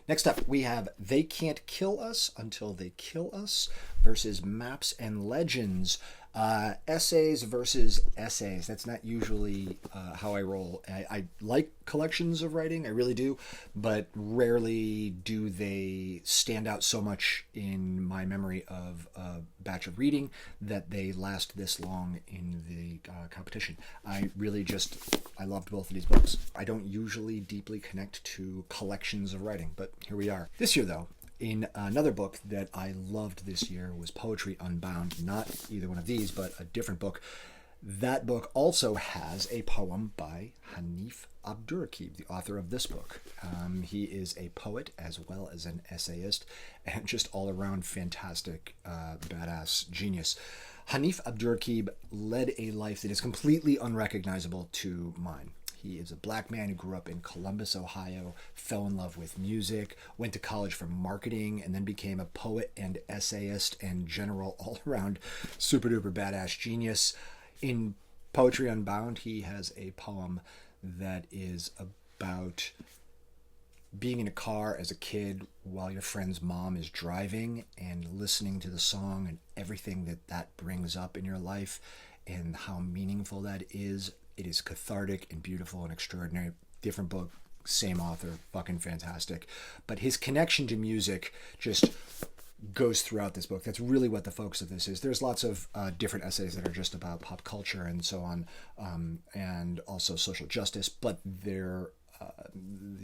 Next up, we have They Can't Kill Us Until They Kill Us versus Maps and Legends. Essays versus essays. That's not usually how I roll. I like collections of writing, I really do, but rarely do they stand out so much in my memory of a batch of reading that they last this long in the competition. I loved both of these books. I don't usually deeply connect to collections of writing, but here we are. This year, though, in another book that I loved this year was Poetry Unbound. Not either one of these, but a different book. That book also has a poem by Hanif Abdurraqib, the author of this book. He is a poet as well as an essayist and just all around fantastic, badass genius. Hanif Abdurraqib led a life that is completely unrecognizable to mine. He is a black man who grew up in Columbus, Ohio, fell in love with music, went to college for marketing, and then became a poet and essayist and general all-around super-duper badass genius. In Poetry Unbound, he has a poem that is about being in a car as a kid while your friend's mom is driving and listening to the song and everything that brings up in your life and how meaningful that is. It is cathartic and beautiful and extraordinary. Different book, same author, fucking fantastic. But his connection to music just goes throughout this book. That's really what the focus of this is. There's lots of different essays that are just about pop culture and so on, and also social justice, but the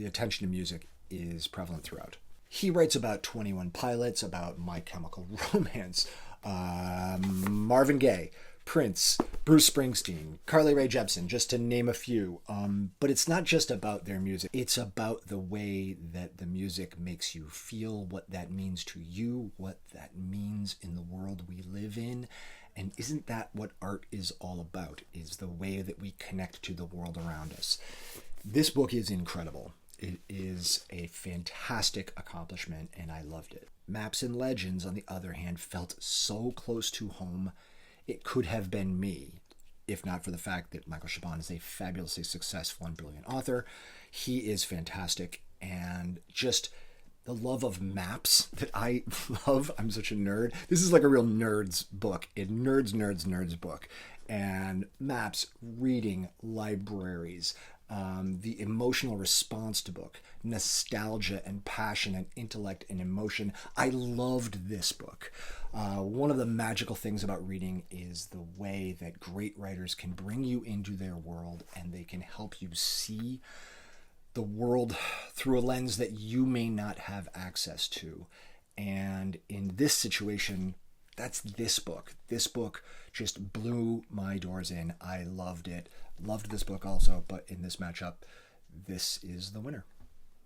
attention to music is prevalent throughout. He writes about 21 Pilots, about My Chemical Romance, Marvin Gaye, Prince, Bruce Springsteen, Carly Rae Jepsen, just to name a few. But it's not just about their music. It's about the way that the music makes you feel, what that means to you, what that means in the world we live in. And isn't that what art is all about, is the way that we connect to the world around us? This book is incredible. It is a fantastic accomplishment, and I loved it. Maps and Legends, on the other hand, felt so close to home. It could have been me, if not for the fact that Michael Chabon is a fabulously successful and brilliant author. He is fantastic, and just the love of maps that I love. I'm such a nerd. This is like a real nerd's book, a nerds book. And maps, reading, libraries, the emotional response to book, nostalgia and passion and intellect and emotion. I loved this book. One of the magical things about reading is the way that great writers can bring you into their world and they can help you see the world through a lens that you may not have access to. And in this situation, that's this book. This book just blew my doors in. I loved it. Loved this book also, but in this matchup, this is the winner.